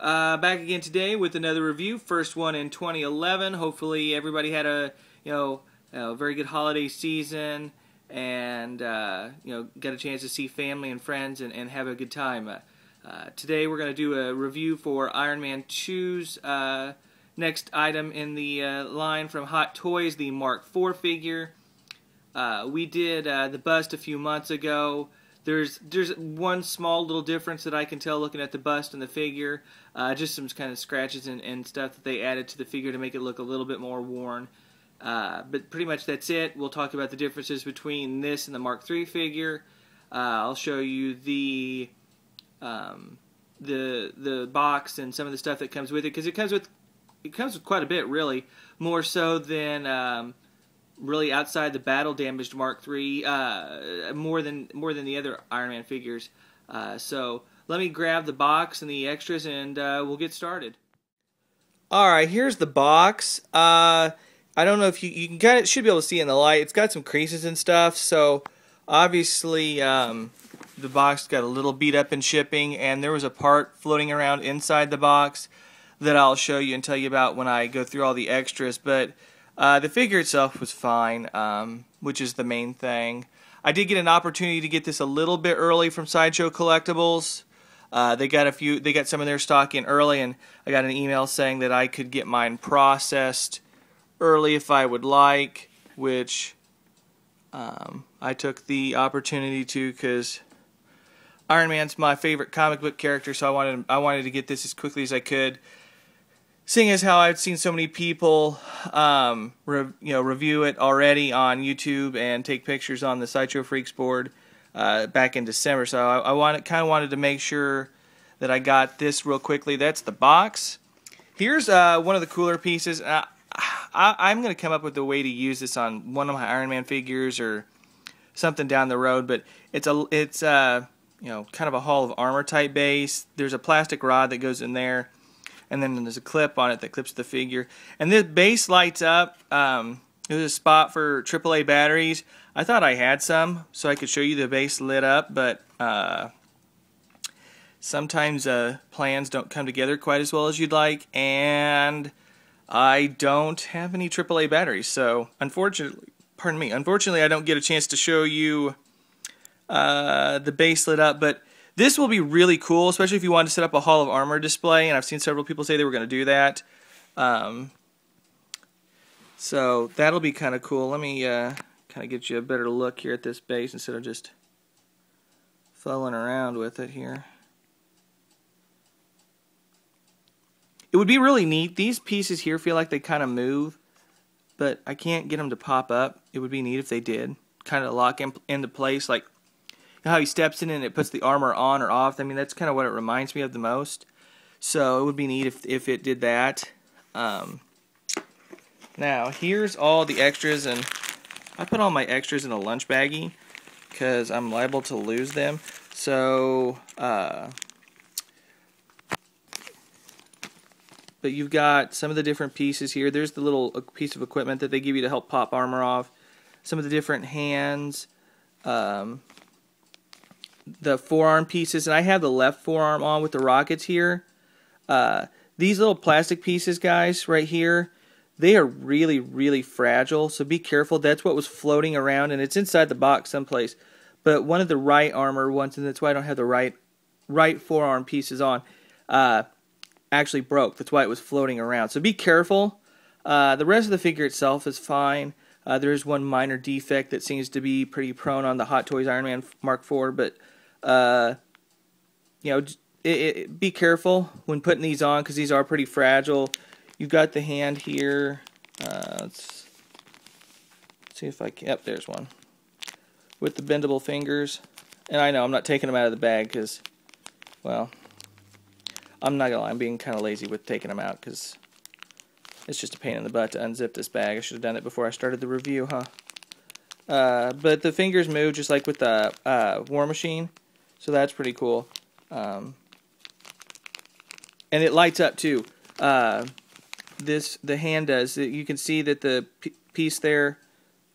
Back again today with another review. First one in 2011. Hopefully everybody had a very good holiday season and got a chance to see family and friends and have a good time. Today we're going to do a review for Iron Man 2's next item in the line from Hot Toys, the Mark IV figure. We did the bust a few months ago. There's one small little difference that I can tell looking at the bust and the figure. Just some kind of scratches and stuff that they added to the figure to make it look a little bit more worn. But pretty much that's it. We'll talk about the differences between this and the Mark III figure. I'll show you the box and some of the stuff that comes with it, because it comes with quite a bit, really, more so than really outside the battle damaged Mark III, more than the other Iron Man figures. So let me grab the box and the extras and we'll get started. Alright, here's the box. I don't know if you can should be able to see it in the light. It's got some creases and stuff, so obviously the box got a little beat up in shipping, and there was a part floating around inside the box that I'll show you and tell you about when I go through all the extras. But the figure itself was fine, which is the main thing. I did get an opportunity to get this a little bit early from Sideshow Collectibles. They got some of their stock in early, and I got an email saying that I could get mine processed early if I would like, which I took the opportunity to, because Iron Man's my favorite comic book character, so I wanted to get this as quickly as I could. Seeing as how I've seen so many people review it already on YouTube and take pictures on the Sideshow Freaks board back in December, so I kind of wanted to make sure that I got this real quickly. That's the box. Here's one of the cooler pieces. I'm going to come up with a way to use this on one of my Iron Man figures or something down the road, but it's kind of a Hall of Armor type base. There's a plastic rod that goes in there, and then there's a clip on it that clips the figure. And this base lights up. There's a spot for AAA batteries. I thought I had some, so I could show you the base lit up, but sometimes plans don't come together quite as well as you'd like, and I don't have any AAA batteries. So unfortunately, I don't get a chance to show you the base lit up, but this will be really cool, especially if you want to set up a Hall of Armor display, and I've seen several people say they were going to do that. So that'll be kind of cool. Let me kind of get you a better look here at this base instead of just fooling around with it here. It would be really neat. These pieces here feel like they kind of move, but I can't get them to pop up. It would be neat if they did. Kind of lock into place, like how he steps in and it puts the armor on or off. I mean, that's kind of what it reminds me of the most. So it would be neat if it did that. Now, here's all the extras, and I put all my extras in a lunch baggie because I'm liable to lose them. So, but you've got some of the different pieces here. There's the little piece of equipment that they give you to help pop armor off. Some of the different hands. The forearm pieces, and I have the left forearm on with the rockets here. These little plastic pieces, guys, right here, they are really, really fragile, so be careful. That's what was floating around, and it's inside the box someplace. But one of the right armor ones, and that's why I don't have the right forearm pieces on, actually broke. That's why it was floating around. So be careful. The rest of the figure itself is fine. There is one minor defect that seems to be pretty prone on the Hot Toys Iron Man Mark IV, but be careful when putting these on, because these are pretty fragile. You've got the hand here. Let's see if I can. Yep, there's one with the bendable fingers. And I know I'm not taking them out of the bag because, well, I'm not gonna lie, I'm being kind of lazy with taking them out because it's just a pain in the butt to unzip this bag. I should have done it before I started the review, huh? But the fingers move just like with the War Machine, so that's pretty cool. And it lights up too. The hand does. You can see that the piece there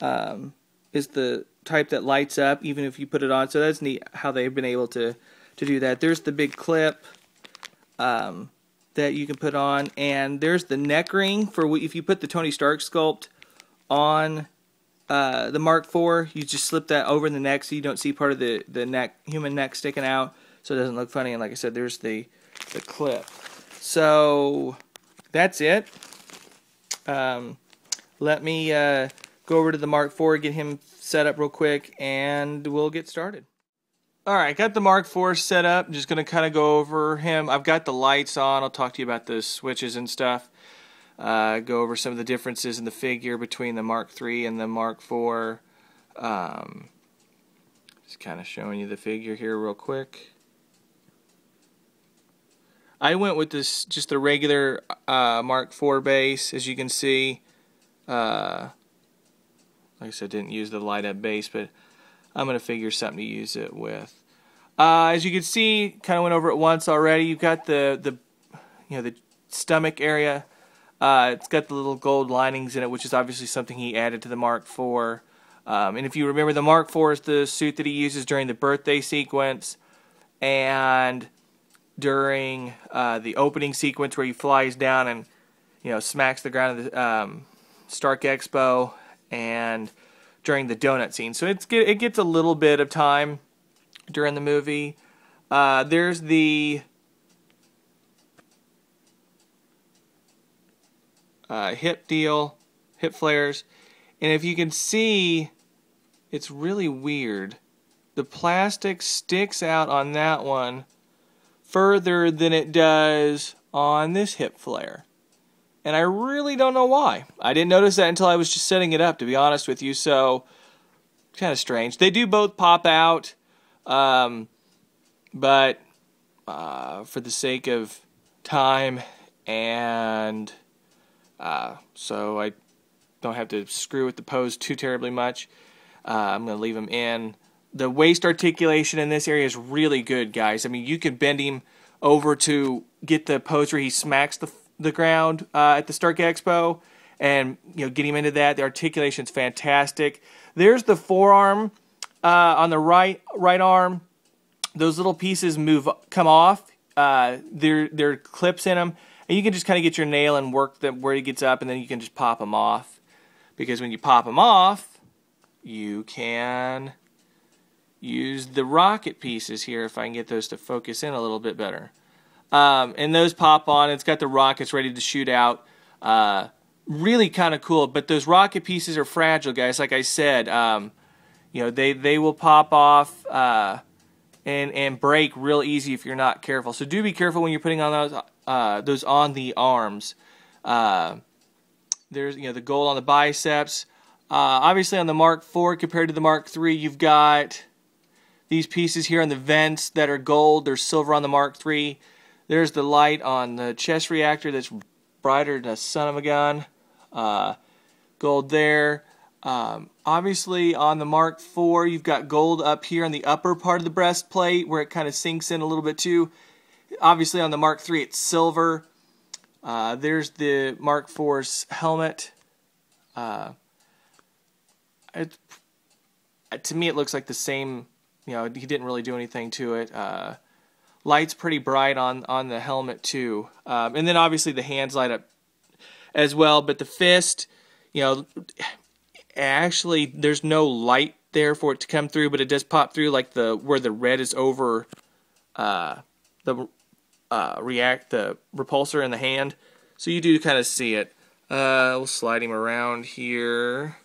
is the type that lights up even if you put it on. So that's neat how they've been able to do that. There's the big clip. that you can put on. And there's the neck ring for if you put the Tony Stark sculpt on the Mark IV, you just slip that over the neck so you don't see part of the neck, human neck sticking out, so it doesn't look funny. And like I said, there's the clip. So that's it. Let me go over to the Mark IV, get him set up real quick, and we'll get started. Alright, got the Mark IV set up. I'm just going to kind of go over him. I've got the lights on. I'll talk to you about the switches and stuff. Go over some of the differences in the figure between the Mark III and the Mark IV. Just kind of showing you the figure here real quick. I went with this just the regular Mark IV base, as you can see. Like I said, didn't use the light up base, but I'm going to figure something to use it with. As you can see, kind of went over it once already. You've got the stomach area. It's got the little gold linings in it, which is obviously something he added to the Mark IV. And if you remember, the Mark IV is the suit that he uses during the birthday sequence and during the opening sequence where he flies down and smacks the ground of the Stark Expo, and during the donut scene. So it gets a little bit of time during the movie. There's the hip deal, hip flares, and if you can see, it's really weird. The plastic sticks out on that one further than it does on this hip flare. And I really don't know why. I didn't notice that until I was just setting it up, to be honest with you, so kind of strange. They do both pop out, but for the sake of time and so I don't have to screw with the pose too terribly much, I'm going to leave them in. The waist articulation in this area is really good, guys. I mean, you can bend him over to get the pose where he smacks the ground at the Stark Expo, and get him into that. The articulation's fantastic. There's the forearm on the right arm. Those little pieces come off. There are clips in them, and you can just kind of get your nail and work them where he gets up, and then you can just pop them off. Because when you pop them off, you can use the rocket pieces here, if I can get those to focus in a little bit better. And those pop on. It's got the rockets ready to shoot out. Really kind of cool. But those rocket pieces are fragile, guys. Like I said, they will pop off and break real easy if you're not careful. So do be careful when you're putting on those on the arms. There's the gold on the biceps. Obviously on the Mark IV compared to the Mark III, you've got these pieces here on the vents that are gold. There's silver on the Mark III. There's the light on the chest reactor that's brighter than a son of a gun. Gold there. Obviously on the Mark IV, you've got gold up here on the upper part of the breastplate where it kind of sinks in a little bit too. Obviously on the Mark III, it's silver. There's the Mark IV's helmet. To me, it looks like the same. He didn't really do anything to it. Light's pretty bright on the helmet too, and then obviously the hands light up as well. But the fist, actually there's no light there for it to come through, but it does pop through like where the red is over the repulsor in the hand. So you do kind of see it. We'll slide him around here.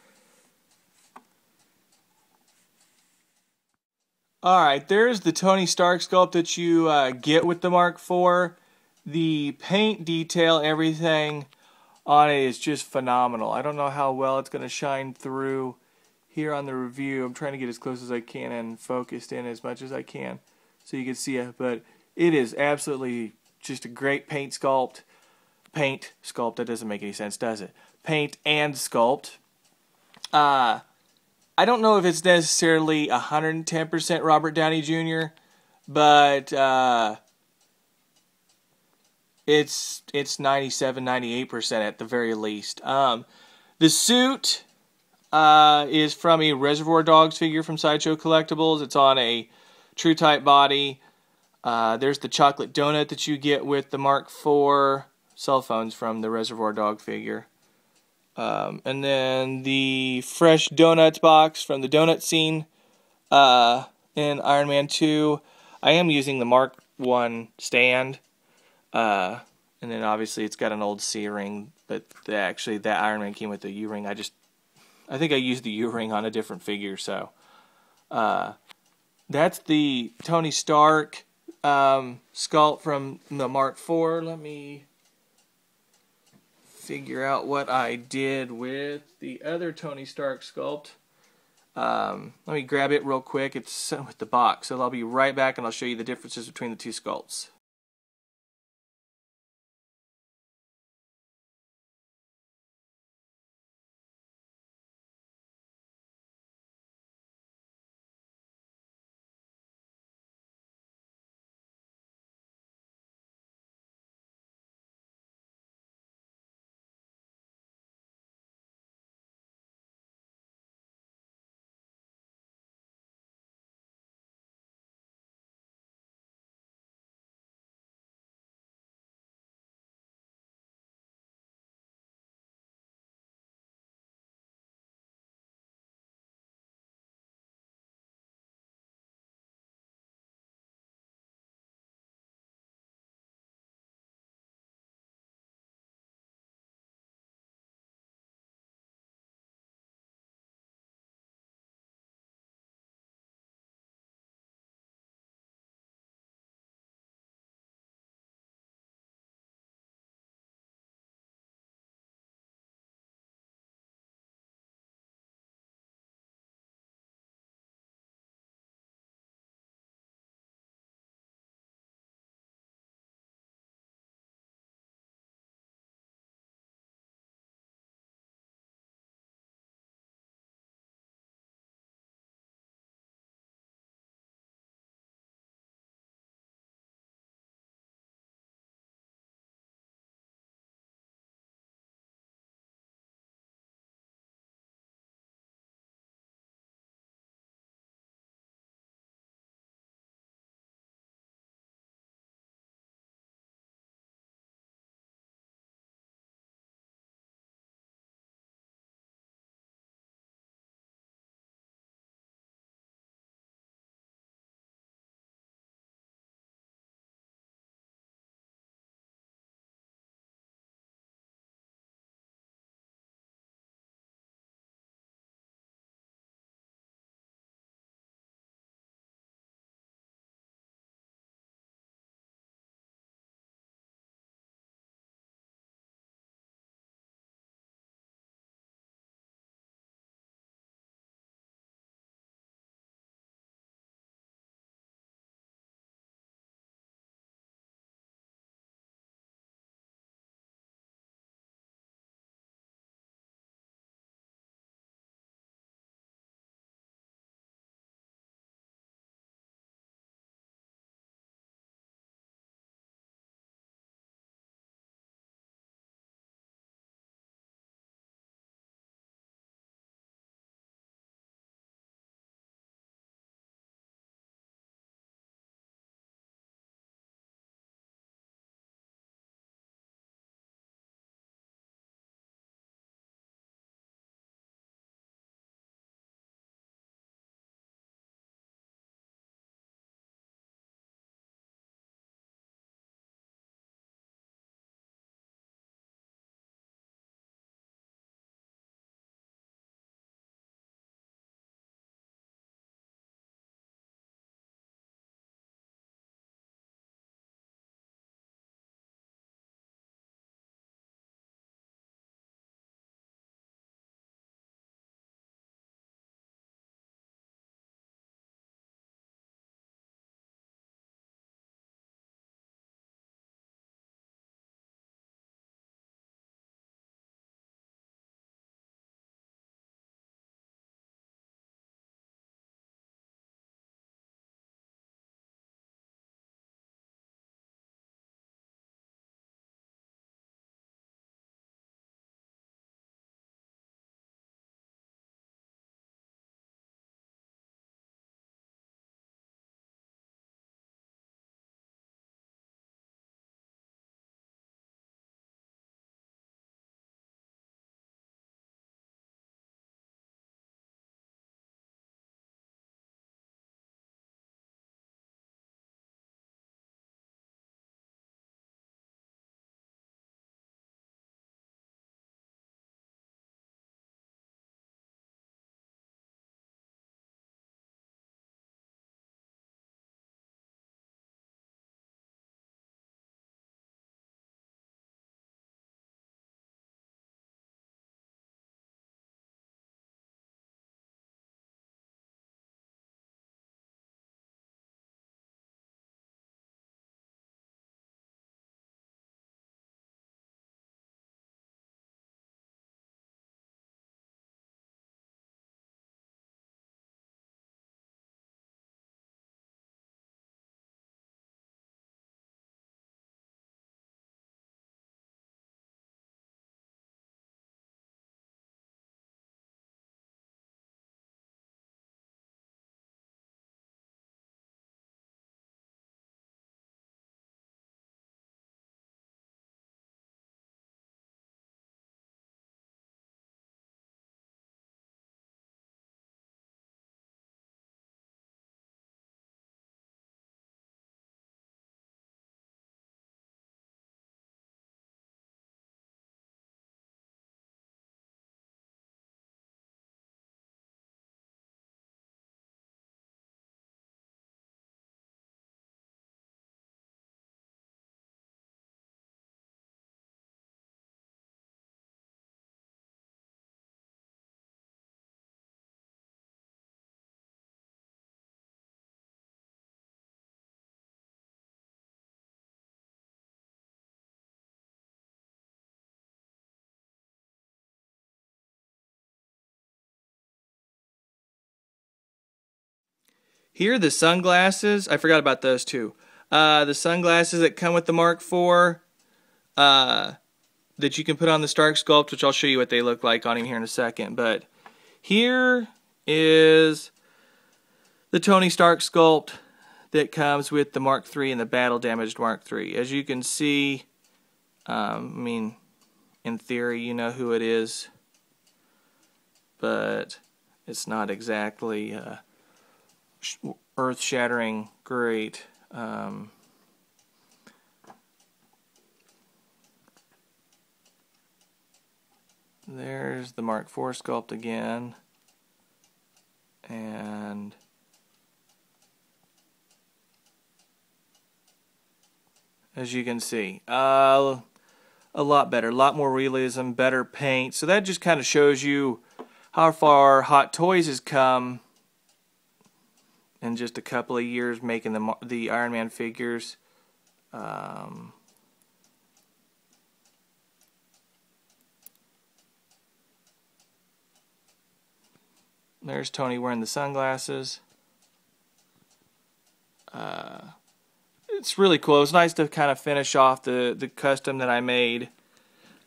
Alright, there's the Tony Stark sculpt that you get with the Mark IV. The paint detail, everything on it is just phenomenal. I don't know how well it's going to shine through here on the review. I'm trying to get as close as I can and focused in as much as I can so you can see it. But it is absolutely just a great paint sculpt. Paint sculpt, that doesn't make any sense, does it? Paint and sculpt. I don't know if it's necessarily 110% Robert Downey Jr., but it's 97, 98% at the very least. The suit is from a Reservoir Dogs figure from Sideshow Collectibles. It's on a True Type body. There's the chocolate donut that you get with the Mark IV cell phones from the Reservoir Dog figure. And then the fresh donuts box from the donut scene in Iron Man 2. I am using the Mark I stand. And then obviously it's got an old C-ring, but actually that Iron Man came with the U-ring. I think I used the U-ring on a different figure, so that's the Tony Stark sculpt from the Mark IV. Let me figure out what I did with the other Tony Stark sculpt. Let me grab it real quick. It's with the box, so I'll be right back and I'll show you the differences between the two sculpts. Here are the sunglasses. I forgot about those too. The sunglasses that come with the Mark IV that you can put on the Stark Sculpt, which I'll show you what they look like on him here in a second. But here is the Tony Stark Sculpt that comes with the Mark III and the battle damaged Mark III. As you can see, I mean, in theory, you know who it is, but it's not exactly earth-shattering great. There's the Mark IV sculpt again, and as you can see, a lot better, a lot more realism, better paint. So that just kind of shows you how far Hot Toys has come in just a couple of years making the Iron Man figures. There's Tony wearing the sunglasses. It's really cool. It's nice to kind of finish off the custom that I made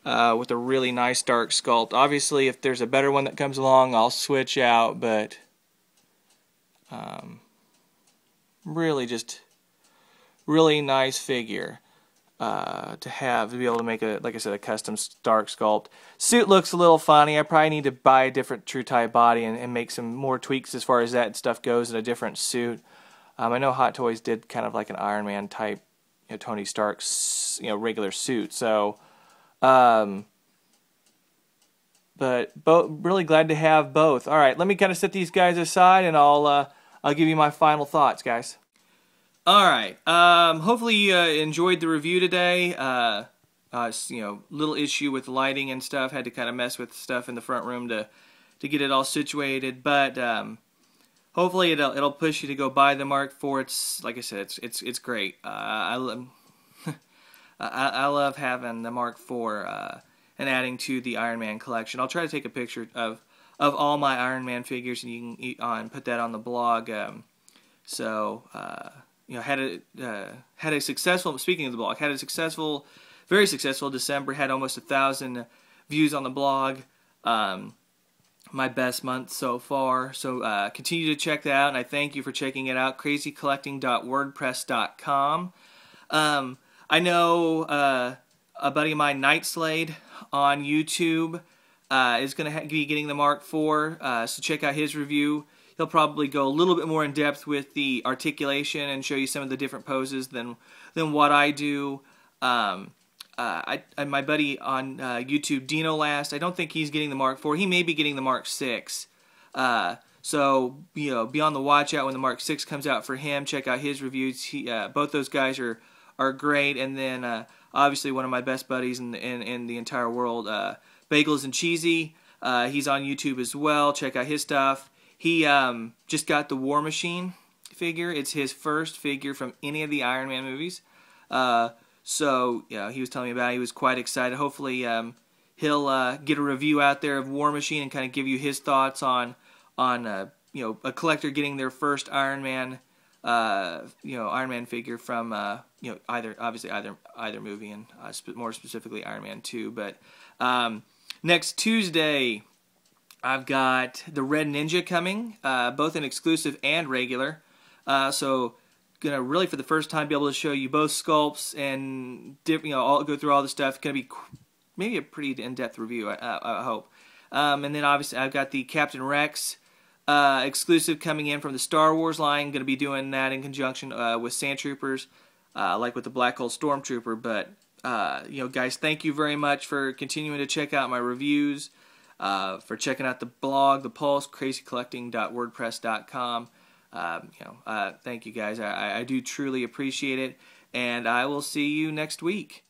with a really nice dark sculpt. Obviously, if there's a better one that comes along, I'll switch out, but really just really nice figure to have, to be able to make a, like I said, a custom dark sculpt. Suit looks a little funny. I probably need to buy a different True Type body and make some more tweaks as far as that stuff goes in a different suit. I know Hot Toys did kind of like an Iron Man type, you know, Tony Stark's, you know, regular suit. So, but really glad to have both. All right, let me kind of set these guys aside, and I'll give you my final thoughts, guys. All right. Hopefully you enjoyed the review today. You know, little issue with lighting and stuff. Had to kind of mess with stuff in the front room to get it all situated, but hopefully it'll push you to go buy the Mark IV. It's, like I said, it's great. I love having the Mark IV and adding to the Iron Man collection. I'll try to take a picture of all my Iron Man figures, and you can put that on the blog. You know, had a successful, speaking of the blog, had a successful, very successful December. Had almost 1,000 views on the blog. My best month so far. So continue to check that out, and I thank you for checking it out. crazycollecting.wordpress.com. I know a buddy of mine, Night Slade, on YouTube is going to be getting the Mark IV, so check out his review. He'll probably go a little bit more in depth with the articulation and show you some of the different poses than what I do. My buddy on YouTube, Dino Last, I don't think he's getting the Mark IV. He may be getting the Mark VI. So, you know, be on the watch out when the Mark VI comes out for him. Check out his reviews. Both those guys are great. And then, obviously, one of my best buddies in the entire world, Bagels and Cheesy. He's on YouTube as well. Check out his stuff. He just got the War Machine figure. It's his first figure from any of the Iron Man movies. So, yeah, he was telling me about it. He was quite excited. Hopefully, he'll get a review out there of War Machine and kind of give you his thoughts on you know, a collector getting their first Iron Man, you know, Iron Man figure from you know, either movie, and more specifically Iron Man 2. But next Tuesday, I've got the Red Ninja coming, both in exclusive and regular. So gonna really for the first time be able to show you both sculpts and you know, go through all the stuff. Gonna be maybe a pretty in-depth review, I hope. And then obviously I've got the Captain Rex exclusive coming in from the Star Wars line. Gonna be doing that in conjunction with Sand Troopers, like with the Black Hole Stormtrooper. But you know, guys, thank you very much for continuing to check out my reviews. For checking out the blog, The Pulse, crazycollecting.wordpress.com. You know, thank you guys. I do truly appreciate it, and I will see you next week.